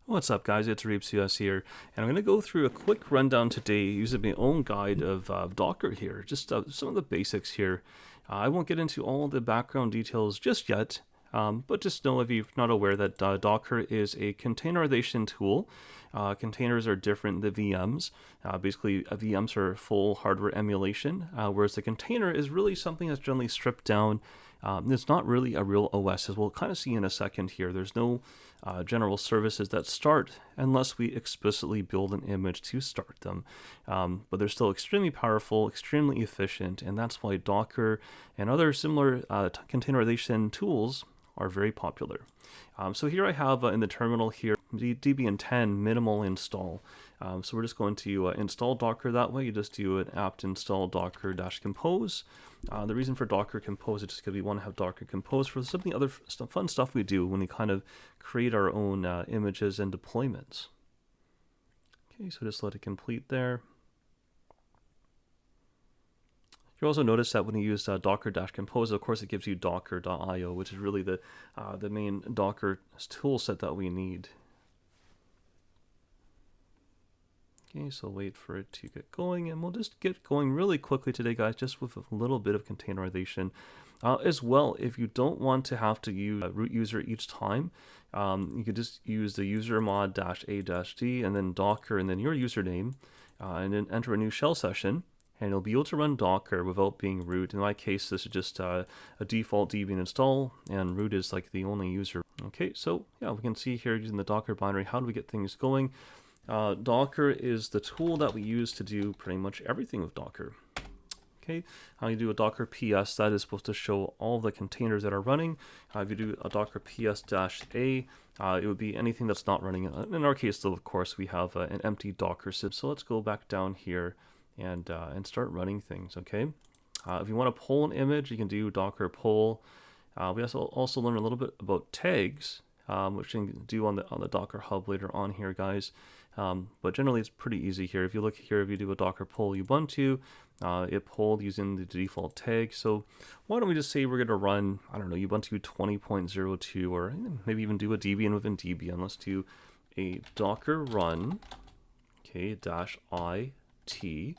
What's up, guys? It's ReapCS here, and I'm going to go through a quick rundown today using my own guide of Docker here, just some of the basics here. I won't get into all the background details just yet, but just know if you're not aware that Docker is a containerization tool. Containers are different than VMs. Basically, VMs are full hardware emulation, whereas the container is really something that's generally stripped down. It's not really a real OS, as we'll kind of see in a second here. There's no general services that start unless we explicitly build an image to start them. But they're still extremely powerful, extremely efficient, and that's why Docker and other similar containerization tools are very popular. So here I have in the terminal here, Debian 10 minimal install. So we're just going to install Docker that way. You just do an apt install docker-compose. The reason for Docker Compose is just because we want to have Docker Compose for some of the other fun stuff we do when we kind of create our own images and deployments. Okay, so just let it complete there. You'll also notice that when you use docker-compose, of course, it gives you docker.io, which is really the main Docker tool set that we need. Okay, so wait for it to get going, and we'll just get going really quickly today, guys, just with a little bit of containerization. As well, if you don't want to have to use a root user each time, you could just use the usermod-a-d and then Docker and then your username, and then enter a new shell session. And you'll be able to run Docker without being root. In my case, this is just a default Debian install, and root is like the only user. Okay, so yeah, we can see here using the Docker binary, how do we get things going? Docker is the tool that we use to do pretty much everything with Docker. Okay, you do a Docker PS, that is supposed to show all the containers that are running. If you do a Docker PS-A, it would be anything that's not running. In our case, though, of course, we have an empty Docker sib. So let's go back down here and start running things. Okay, if you want to pull an image, you can do Docker pull. We also learn a little bit about tags, which you can do on the Docker Hub later on here, guys. But generally, it's pretty easy here. If you look here, if you do a Docker pull Ubuntu, it pulled using the default tag. So why don't we just say we're going to run, I don't know, Ubuntu 20.02, or maybe even do a Debian within Debian. Let's do a Docker run, okay, -IT.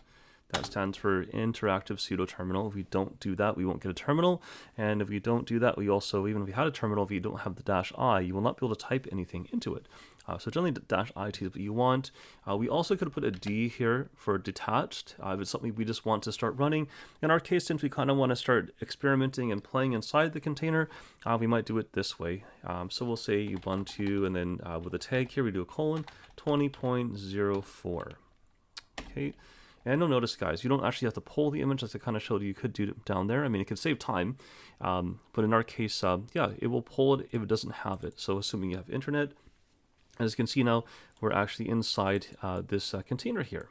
That stands for interactive pseudo terminal. If we don't do that, we won't get a terminal. And if we don't do that, we also, even if we had a terminal, if you don't have the -I, you will not be able to type anything into it. So generally -IT is what you want. We also could put a D here for detached. If it's something we just want to start running. In our case, since we kind of want to start experimenting and playing inside the container, we might do it this way. So we'll say Ubuntu, and then with a tag here, we do a colon 20.04. Okay. And you'll notice, guys, you don't actually have to pull the image, as I kind of showed you could do it down there. I mean, it could save time, but in our case, yeah, it will pull it if it doesn't have it. So assuming you have internet, as you can see now, we're actually inside this container here.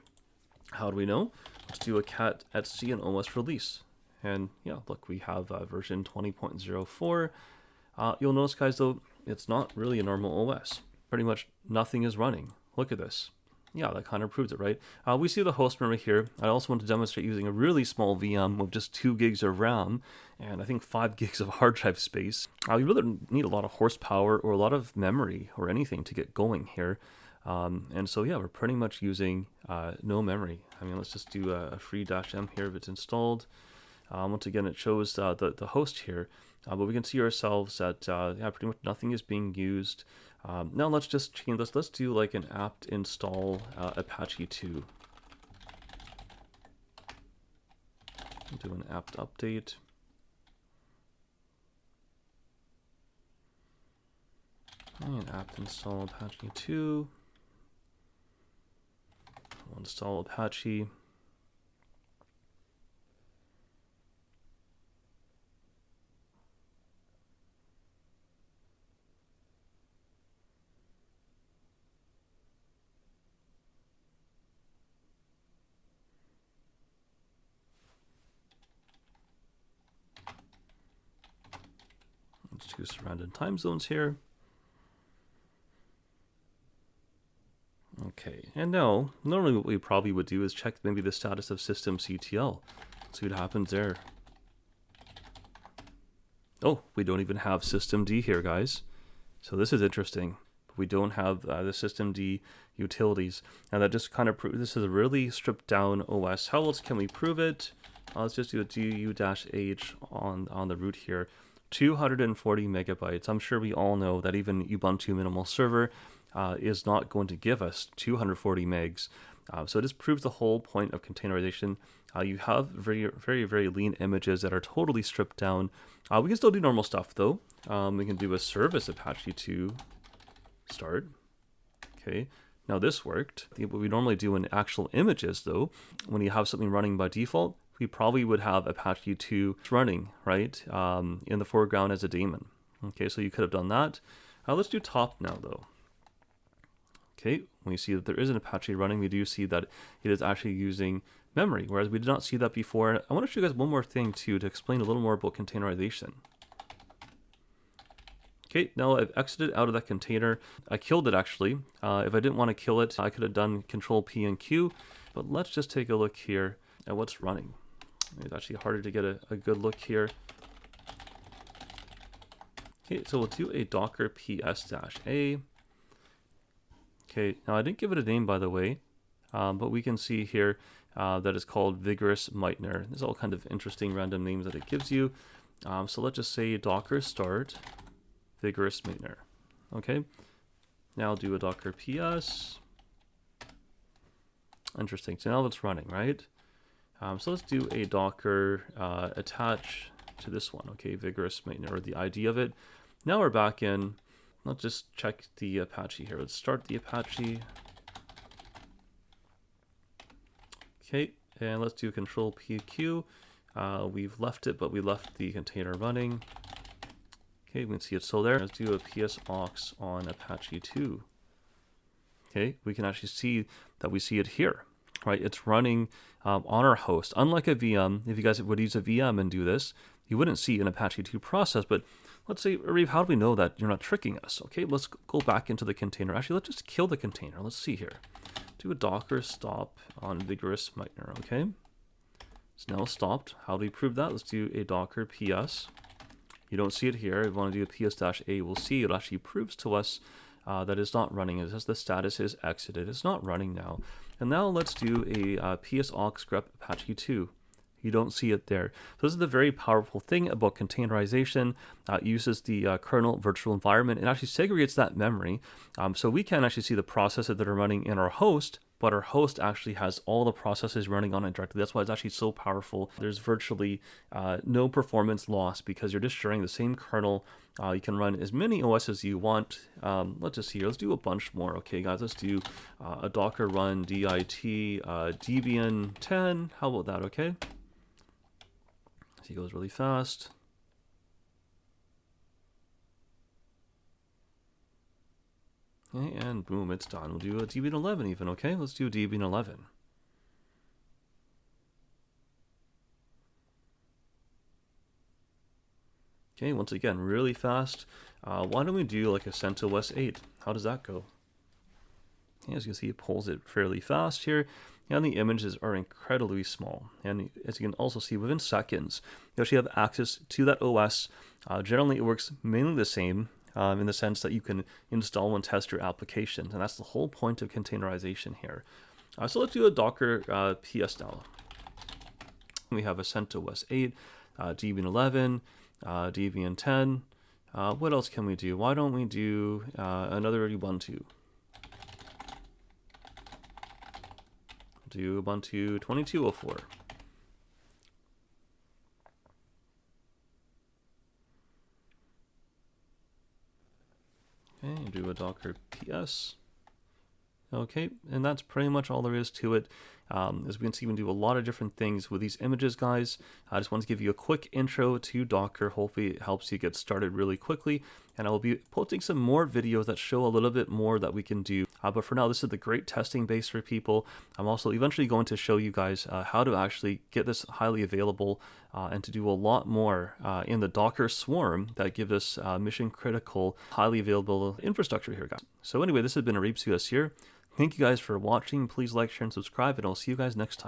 How do we know? Let's do a cat etc and OS release. And yeah, look, we have version 20.04. You'll notice, guys, though, it's not really a normal OS. Pretty much nothing is running. Look at this. Yeah, that kind of proves it, right? We see the host memory here. I also want to demonstrate using a really small VM with just 2 gigs of RAM and I think 5 gigs of hard drive space. You really don't need a lot of horsepower or a lot of memory or anything to get going here. And so, yeah, we're pretty much using no memory. I mean, let's just do a free -m here if it's installed. Once again, it shows the host here, but we can see ourselves that yeah, pretty much nothing is being used. Now let's just change this. Let's do like an apt install Apache 2. Do an apt update. And apt install Apache 2. We'll install Apache. Let's choose surrounding time zones here. Okay, and now, normally what we probably would do is check maybe the status of systemctl. See what happens there. Oh, we don't even have systemd here, guys. So this is interesting. We don't have the systemd utilities. And that just kind of proves this is a really stripped down OS. How else can we prove it? Let's just do a du-h on the root here. 240 megabytes. I'm sure we all know that even Ubuntu Minimal Server is not going to give us 240 megs. So this proves the whole point of containerization. You have very, very, very lean images that are totally stripped down. We can still do normal stuff though. We can do a service Apache 2 start. Okay, now this worked. What we normally do in actual images though, when you have something running by default, we probably would have Apache 2 running, right, in the foreground as a daemon. Okay, so you could have done that. Let's do top now though. Okay, when you see that there is an Apache running, we do see that it is actually using memory, whereas we did not see that before. I want to show you guys one more thing too to explain a little more about containerization. Okay, now I've exited out of that container. I killed it actually. If I didn't want to kill it, I could have done Control P and Q, but let's just take a look here at what's running. It's actually harder to get a good look here. Okay, so we'll do a docker ps-a. Okay, now I didn't give it a name by the way, but we can see here that it's called Vigorous Meitner. There's all kind of interesting random names that it gives you. So let's just say docker start Vigorous Meitner. Okay, now I'll do a docker ps. Interesting, so now it's running, right? So let's do a docker attach to this one, okay, Vigorous Meitner, or the ID of it. Now we're back in. Let's just check the Apache here. Let's start the Apache. Okay, and let's do Control PQ. We've left it, but we left the container running. Okay, we can see it's still there. Let's do a ps-aux on Apache 2. Okay, we can actually see that we see it here. Right, it's running on our host. Unlike a VM, if you guys would use a VM and do this, you wouldn't see an Apache 2 process. But let's say, Arif, how do we know that you're not tricking us? Okay, let's go back into the container. Actually, let's just kill the container. Let's see here. Do a docker stop on Vigorous Meitner. Okay, it's now stopped. How do we prove that? Let's do a docker ps. You don't see it here. If you want to do a ps-a, we'll see it actually proves to us that it's not running. It says the status is exited. It's not running now. And now let's do a ps-aux grep Apache 2. You don't see it there. So this is the very powerful thing about containerization. It uses the kernel virtual environment. It actually segregates that memory. So we can actually see the processes that are running in our host, but our host actually has all the processes running on it directly. That's why it's actually so powerful. There's virtually no performance loss because you're just sharing the same kernel. You can run as many OS as you want. Let's just see here. Let's do a bunch more. Okay, guys, let's do a docker run dit debian 10. How about that, okay? He goes really fast. Okay, and boom, it's done. We'll do a Debian 11 even, okay? Let's do Debian 11. Okay, once again, really fast. Why don't we do like a CentOS 8? How does that go? Okay, as you can see, it pulls it fairly fast here. And the images are incredibly small. And as you can also see, within seconds, you actually have access to that OS. Generally, it works mainly the same in the sense that you can install and test your applications. And that's the whole point of containerization here. So let's do a docker ps now. We have a CentOS 8, Debian 11, Debian 10. What else can we do? Why don't we do another Ubuntu? Do Ubuntu 2204. Okay, do a docker ps. Okay, and that's pretty much all there is to it. As we can see, we can do a lot of different things with these images, guys. I just want to give you a quick intro to Docker. Hopefully it helps you get started really quickly. And I will be posting some more videos that show a little bit more that we can do. But for now, this is the great testing base for people. I'm also eventually going to show you guys how to actually get this highly available and to do a lot more in the Docker Swarm that gives us mission critical, highly available infrastructure here, guys. So anyway, this has been Arif Suesir. Thank you guys for watching. Please like, share, and subscribe, and I'll see you guys next time.